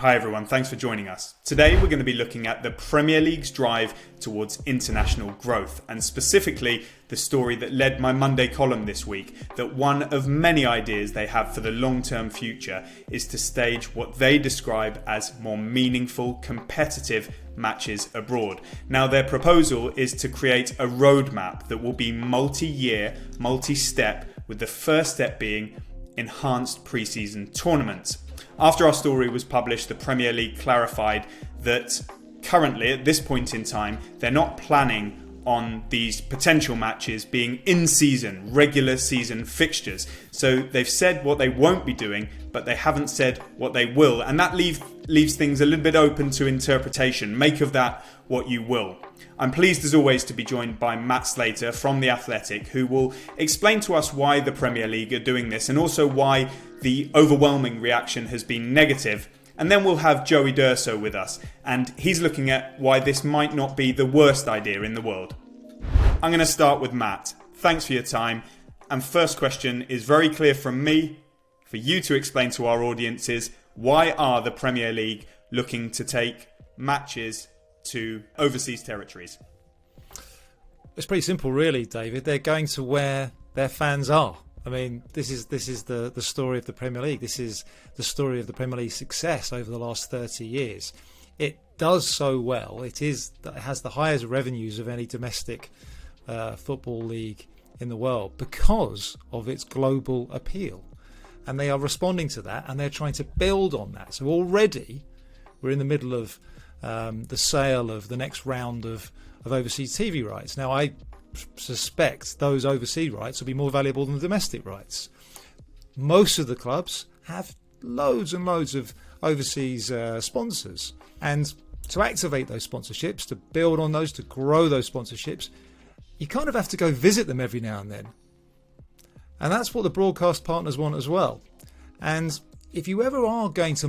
Hi everyone, thanks for joining us. Today we're going to be looking at the Premier League's drive towards international growth, and specifically the story that led my Monday column this week, that one of many ideas they have for the long-term future is to stage what they describe as more meaningful, competitive matches abroad. Now their proposal is to create a roadmap that will be multi-year, multi-step, with the first step being enhanced pre-season tournaments. After our story was published, the Premier League clarified that currently, at this point in time, they're not planning on these potential matches being in-season, regular season fixtures. So they've said what they won't be doing, but they haven't said what they will. And that leaves things a little bit open to interpretation. Make of that what you will. I'm pleased as always to be joined by Matt Slater from The Athletic, who will explain to us why the Premier League are doing this and also why the overwhelming reaction has been negative. And then we'll have Joey D'Urso with us, and he's looking at why this might not be the worst idea in the world. I'm going to start with Matt. Thanks for your time. And first question is very clear from me, for you to explain to our audiences, why are the Premier League looking to take matches to overseas territories? It's pretty simple, really, David. They're going to where their fans are. I mean, this is the story of the Premier League. This is the story of the Premier League's success over the last 30 years. It does so well. It has the highest revenues of any domestic football league in the world because of its global appeal. And they are responding to that, and they're trying to build on that. So already we're in the middle of the sale of the next round of overseas TV rights. Now, I suspect those overseas rights will be more valuable than the domestic rights. Most of the clubs have loads and loads of overseas sponsors, and to activate those sponsorships, to build on those, to grow those sponsorships, you kind of have to go visit them every now and then. And that's what the broadcast partners want as well. And if you ever are going to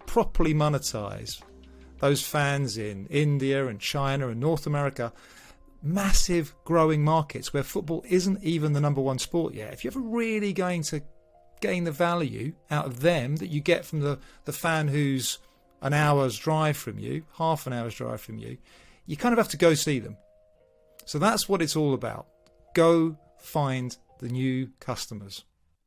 properly monetize those fans in India and China and North America, massive growing markets where football isn't even the number one sport yet, if you're ever really going to gain the value out of them that you get from the fan who's an hour's drive from you, half an hour's drive from you, you kind of have to go see them. So that's what it's all about. Go find the new customers.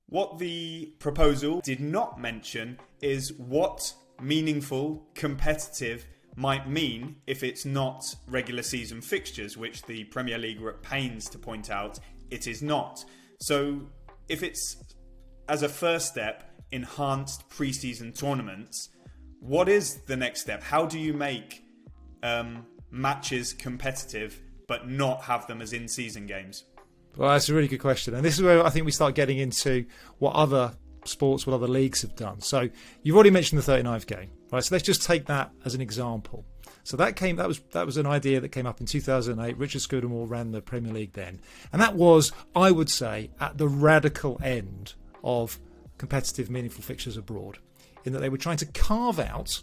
What the proposal did not mention is what meaningful, competitive might mean if it's not regular season fixtures, which the Premier League were at pains to point out it is not. So if it's, as a first step, enhanced pre-season tournaments, what is the next step? How do you make matches competitive but not have them as in-season games? Well, that's a really good question. And this is where I think we start getting into what other sports, what other leagues have done. So you've already mentioned the 39th game, right? So let's just take that as an example. So that was an idea that came up in 2008. Richard Scudamore ran the Premier League then. And that was, I would say, at the radical end of competitive, meaningful fixtures abroad, in that they were trying to carve out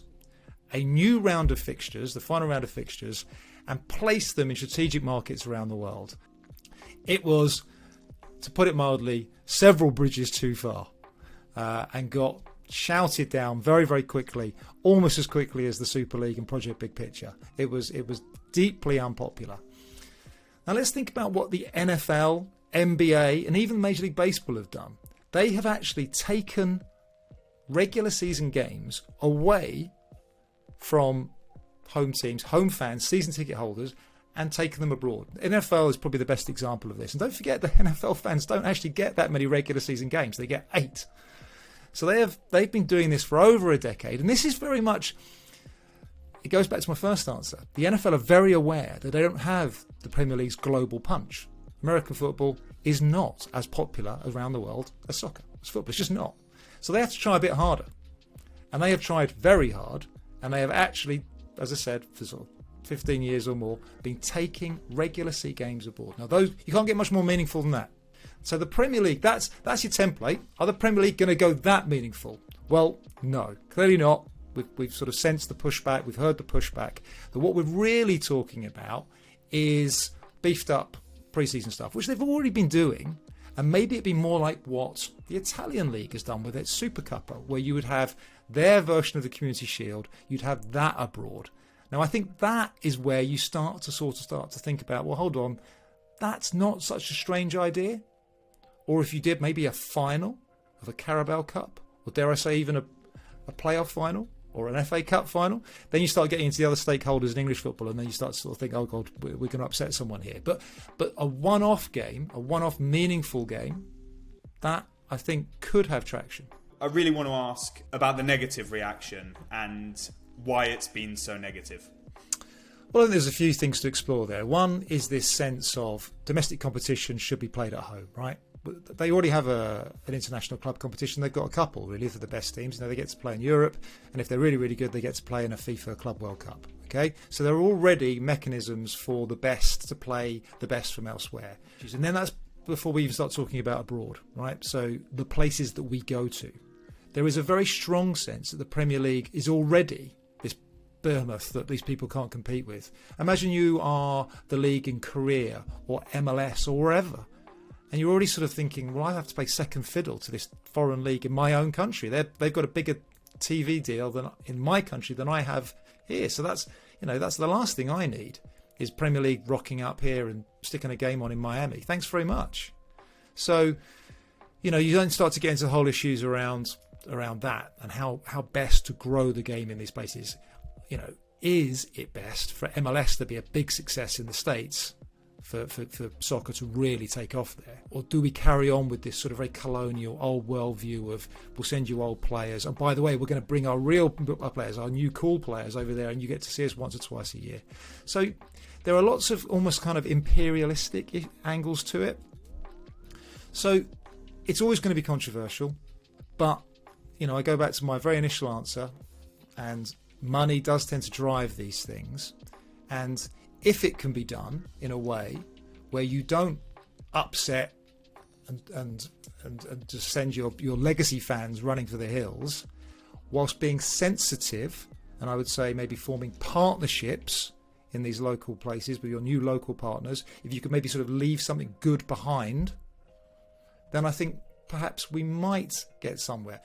a new round of fixtures, the final round of fixtures, and place them in strategic markets around the world. It was, to put it mildly, several bridges too far, and got shouted down very, very quickly, almost as quickly as the Super League and Project Big Picture. It was deeply unpopular. Now let's think about what the NFL, NBA, and even Major League Baseball have done. They have actually taken regular season games away from home teams, home fans, season ticket holders, and taken them abroad. NFL is probably the best example of this. And don't forget, the NFL fans don't actually get that many regular season games. They get 8. So they've been doing this for over a decade. And this is very much, it goes back to my first answer. The NFL are very aware that they don't have the Premier League's global punch. American football is not as popular around the world as soccer, as football. It's just not. So they have to try a bit harder. And they have tried very hard. And they have actually, as I said, for sort of 15 years or more, been taking regular seat games abroad. Now, those you can't get much more meaningful than that. So the Premier League, that's your template. Are the Premier League going to go that meaningful? Well, no, clearly not. We've sort of sensed the pushback. We've heard the pushback. But what we're really talking about is beefed up pre-season stuff, which they've already been doing. And maybe it'd be more like what the Italian league has done with its Supercoppa, where you would have their version of the Community Shield, you'd have that abroad. Now, I think that is where you start to think about, well, hold on, that's not such a strange idea. Or if you did maybe a final of a Carabao Cup, or dare I say even a playoff final, or an FA Cup final, then you start getting into the other stakeholders in English football, and then you start to sort of think, oh God, we're going to upset someone here. But a one-off game, a one-off meaningful game, that I think could have traction. I really want to ask about the negative reaction and why it's been so negative. Well, I think there's a few things to explore there. One is this sense of domestic competition should be played at home, right? They already have an international club competition. They've got a couple, really, for the best teams. They get to play in Europe, and if they're really, really good, they get to play in a FIFA Club World Cup. Okay, so there are already mechanisms for the best to play the best from elsewhere. And then that's before we even start talking about abroad, right? So the places that we go to. There is a very strong sense that the Premier League is already this behemoth that these people can't compete with. Imagine you are the league in Korea or MLS or wherever, and you're already sort of thinking, well, I have to play second fiddle to this foreign league in my own country. They've got a bigger TV deal than in my country than I have here. So that's the last thing I need is Premier League rocking up here and sticking a game on in Miami. Thanks very much. So, you then start to get into the whole issues around that and how best to grow the game in these places. Is it best for MLS to be a big success in the States, for soccer to really take off there? Or do we carry on with this sort of very colonial, old world view of, we'll send you old players, and by the way, we're going to bring our real players, our new cool players over there, and you get to see us once or twice a year. So there are lots of almost kind of imperialistic angles to it. So it's always going to be controversial, but I go back to my very initial answer, and money does tend to drive these things. And if it can be done in a way where you don't upset and just send your legacy fans running for the hills, whilst being sensitive, and I would say maybe forming partnerships in these local places with your new local partners, if you could maybe sort of leave something good behind, then I think perhaps we might get somewhere.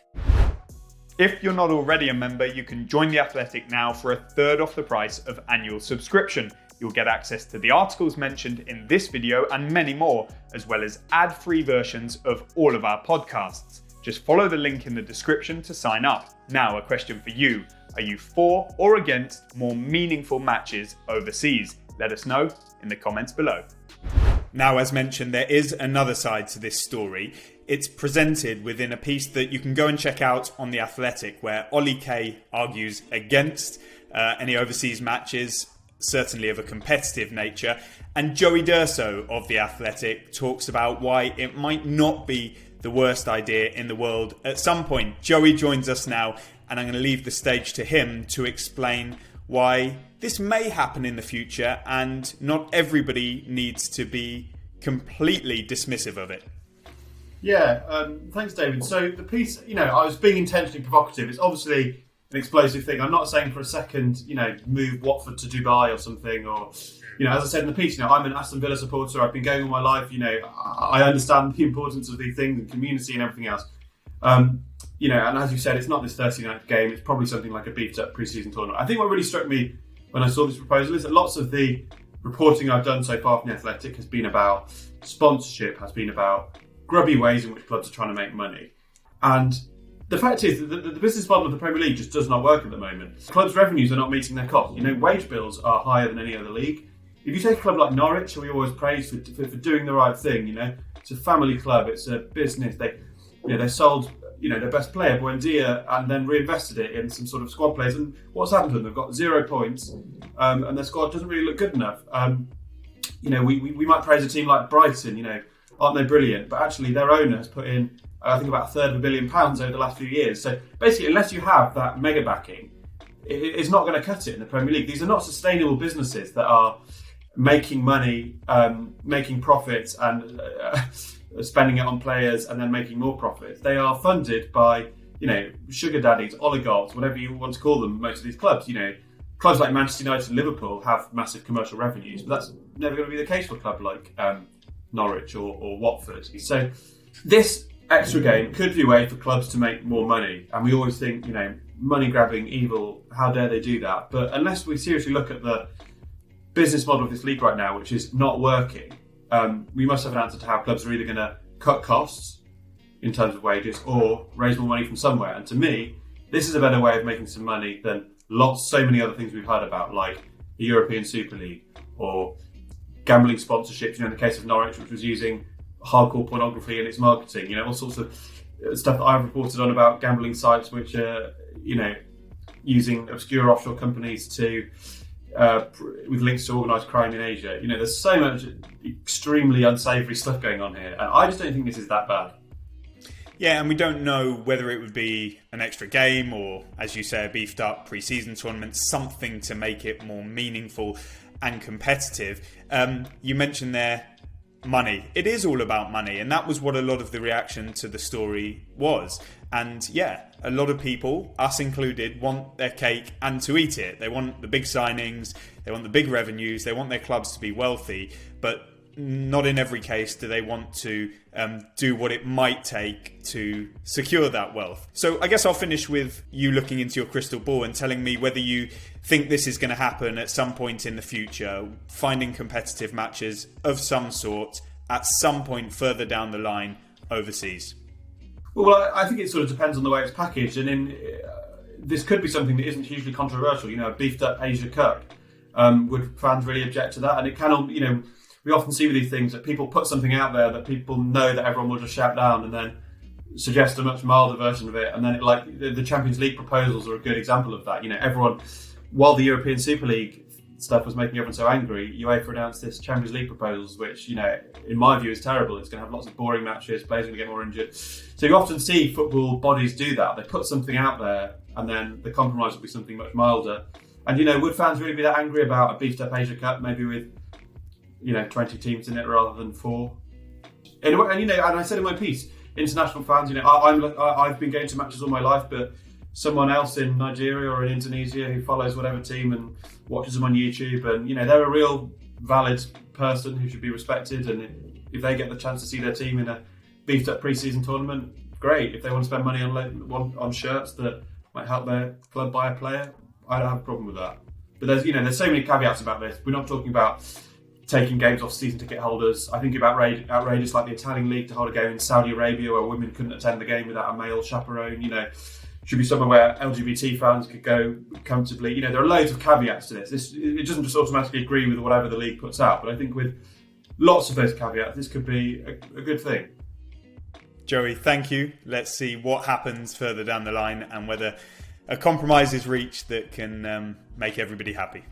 If you're not already a member, you can join The Athletic now for a third off the price of annual subscription. You'll get access to the articles mentioned in this video and many more, as well as ad-free versions of all of our podcasts. Just follow the link in the description to sign up. Now, a question for you. Are you for or against more meaningful matches overseas? Let us know in the comments below. Now, as mentioned, there is another side to this story. It's presented within a piece that you can go and check out on The Athletic, where Ollie Kay argues against any overseas matches, certainly of a competitive nature. And Joey D'Urso of The Athletic talks about why it might not be the worst idea in the world at some point. Joey joins us now, and I'm going to leave the stage to him to explain why this may happen in the future, and not everybody needs to be completely dismissive of it. Yeah, thanks, David. So the piece, I was being intentionally provocative. It's obviously an explosive thing. I'm not saying for a second, move Watford to Dubai or something, or, as I said in the piece, I'm an Aston Villa supporter. I've been going all my life. I understand the importance of these things and community and everything else. And as you said, it's not this Thursday night game. It's probably something like a beefed up pre-season tournament. I think what really struck me when I saw this proposal is that lots of the reporting I've done so far from The Athletic has been about sponsorship, has been about grubby ways in which clubs are trying to make money. And the fact is that the business model of the Premier League just does not work at the moment. Clubs' revenues are not meeting their costs. Wage bills are higher than any other league. If you take a club like Norwich, who we always praise for doing the right thing, it's a family club, it's a business. They sold their best player, Buendia, and then reinvested it in some sort of squad players. And what's happened to them? They've got 0 points, and their squad doesn't really look good enough. We might praise a team like Brighton, aren't they brilliant? But actually, their owner has put in, I think, about £1/3 of £1 billion over the last few years. So basically, unless you have that mega backing, it's not going to cut it in the Premier League. These are not sustainable businesses that are making money, making profits, and spending it on players and then making more profits. They are funded by, sugar daddies, oligarchs, whatever you want to call them. Most of these clubs, clubs like Manchester United and Liverpool have massive commercial revenues, but that's never going to be the case for a club like Norwich or Watford. So this extra game could be a way for clubs to make more money. And we always think, money-grabbing evil. How dare they do that? But unless we seriously look at the business model of this league right now, which is not working, we must have an answer to how clubs are either going to cut costs in terms of wages or raise more money from somewhere. And to me, this is a better way of making some money than so many other things we've heard about, like the European Super League or gambling sponsorships, in the case of Norwich, which was using hardcore pornography in its marketing, all sorts of stuff that I've reported on about gambling sites which are, using obscure offshore companies to with links to organised crime in Asia. There's so much extremely unsavoury stuff going on here, and I just don't think this is that bad. Yeah, and we don't know whether it would be an extra game or, as you say, a beefed up pre-season tournament, something to make it more meaningful and competitive. You mentioned there money. It is all about money, and that was what a lot of the reaction to the story was. And yeah, a lot of people, us included, want their cake and to eat it. They want the big signings, they want the big revenues, they want their clubs to be wealthy, but not in every case do they want to do what it might take to secure that wealth. So I guess I'll finish with you looking into your crystal ball and telling me whether you think this is going to happen at some point in the future, finding competitive matches of some sort at some point further down the line overseas. Well, I think it sort of depends on the way it's packaged, and this could be something that isn't hugely controversial. A beefed up Asia Cup. Would fans really object to that? And it can, we often see with these things that people put something out there that people know that everyone will just shout down, and then suggest a much milder version of it. And then, the Champions League proposals are a good example of that. Everyone, while the European Super League stuff was making everyone so angry, UEFA announced this Champions League proposals, which, in my view, is terrible. It's going to have lots of boring matches, players are going to get more injured. So you often see football bodies do that. They put something out there, and then the compromise will be something much milder. And, would fans really be that angry about a beefed up Asia Cup, maybe with 20 teams in it rather than 4? And I said in my piece, international fans, I've been going to matches all my life, but someone else in Nigeria or in Indonesia who follows whatever team and watches them on YouTube, and they're a real valid person who should be respected, and if they get the chance to see their team in a beefed up pre-season tournament, great. If they want to spend money on shirts that might help their club buy a player, I don't have a problem with that. But there's so many caveats about this. We're not talking about taking games off season ticket holders. I think about outrageous like the Italian league to hold a game in Saudi Arabia where women couldn't attend the game without a male chaperone. Should be somewhere where LGBT fans could go comfortably. There are loads of caveats to this. It doesn't just automatically agree with whatever the league puts out. But I think with lots of those caveats, this could be a good thing. Joey, thank you. Let's see what happens further down the line and whether a compromise is reached that can make everybody happy.